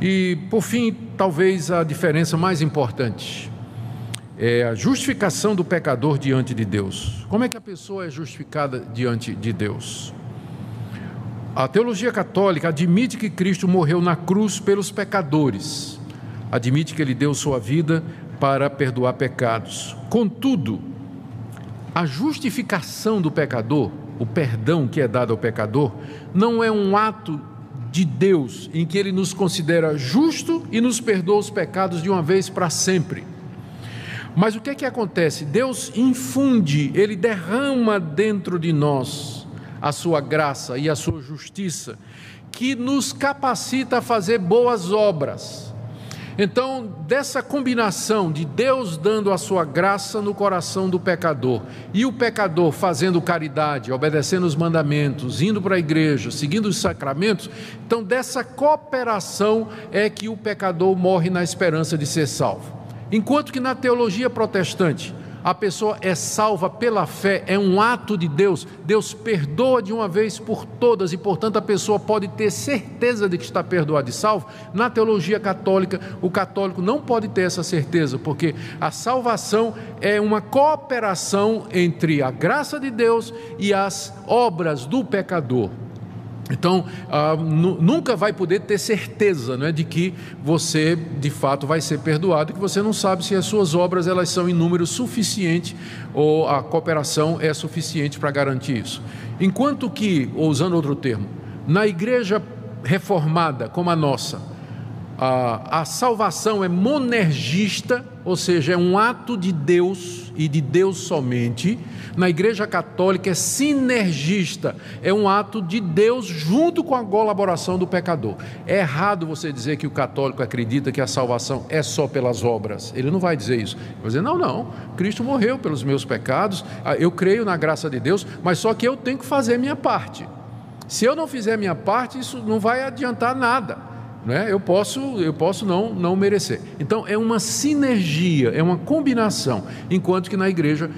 E, por fim, talvez a diferença mais importante é a justificação do pecador diante de Deus. Como é que a pessoa é justificada diante de Deus? A teologia católica admite que Cristo morreu na cruz pelos pecadores, admite que Ele deu sua vida para perdoar pecados. Contudo, a justificação do pecador, o perdão que é dado ao pecador, não é um ato de Deus em que Ele nos considera justo e nos perdoa os pecados de uma vez para sempre. Mas o que é que acontece? Deus infunde, Ele derrama dentro de nós a sua graça e a sua justiça, que nos capacita a fazer boas obras. Então, dessa combinação de Deus dando a sua graça no coração do pecador e o pecador fazendo caridade, obedecendo os mandamentos, indo para a igreja, seguindo os sacramentos, então dessa cooperação é que o pecador morre na esperança de ser salvo. Enquanto que na teologia protestante a pessoa é salva pela fé, é um ato de Deus, Deus perdoa de uma vez por todas e, portanto, a pessoa pode ter certeza de que está perdoada e salvo. Na teologia católica, o católico não pode ter essa certeza, porque a salvação é uma cooperação entre a graça de Deus e as obras do pecador. Então, nunca vai poder ter certeza, não é, de que você, de fato, vai ser perdoado, que você não sabe se as suas obras elas são em número suficiente ou a cooperação é suficiente para garantir isso. Enquanto que, ou usando outro termo, na igreja reformada como a nossa, a salvação é monergista, ou seja, é um ato de Deus e de Deus somente. Na igreja católica é sinergista, é um ato de Deus junto com a colaboração do pecador. É errado você dizer que o católico acredita que a salvação é só pelas obras. Ele não vai dizer isso. Ele vai dizer, não, Cristo morreu pelos meus pecados, eu creio na graça de Deus, mas só que eu tenho que fazer a minha parte. Se eu não fizer a minha parte, isso não vai adiantar nada. Eu posso não merecer. Então é uma sinergia, é uma combinação. Enquanto que na igreja,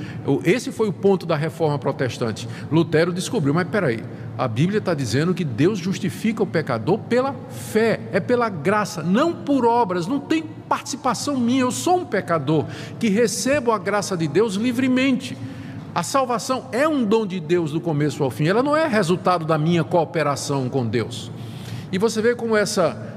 esse foi o ponto da reforma protestante. Lutero descobriu, mas peraí, a Bíblia está dizendo que Deus justifica o pecador pela fé, é pela graça, não por obras, não tem participação minha. Eu sou um pecador que recebo a graça de Deus livremente. A salvação é um dom de Deus do começo ao fim, ela não é resultado da minha cooperação com Deus. E você vê como essa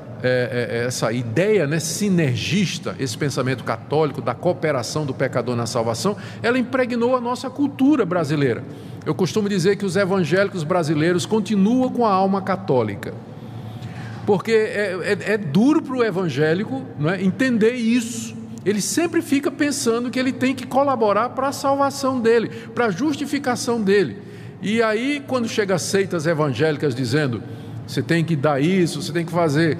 ideia, sinergista, esse pensamento católico da cooperação do pecador na salvação, ela impregnou a nossa cultura brasileira. Eu costumo dizer que os evangélicos brasileiros continuam com a alma católica, porque é duro para o evangélico, entender isso. Ele sempre fica pensando que ele tem que colaborar para a salvação dele, para a justificação dele. E aí, quando chega seitas evangélicas dizendo, você tem que dar isso, você tem que fazer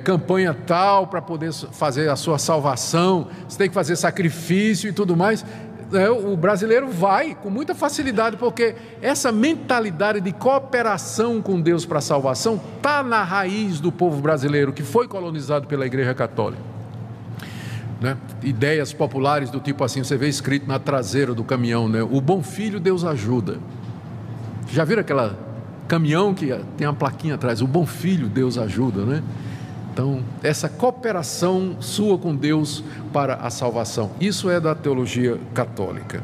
campanha tal para poder fazer a sua salvação, você tem que fazer sacrifício e tudo mais, o brasileiro vai com muita facilidade, porque essa mentalidade de cooperação com Deus para a salvação está na raiz do povo brasileiro, que foi colonizado pela Igreja Católica. Ideias populares do tipo assim, você vê escrito na traseira do caminhão, o bom filho Deus ajuda. Já viram aquela caminhão que tem uma plaquinha atrás, o bom filho Deus ajuda, Então, essa cooperação sua com Deus para a salvação, isso é da teologia católica.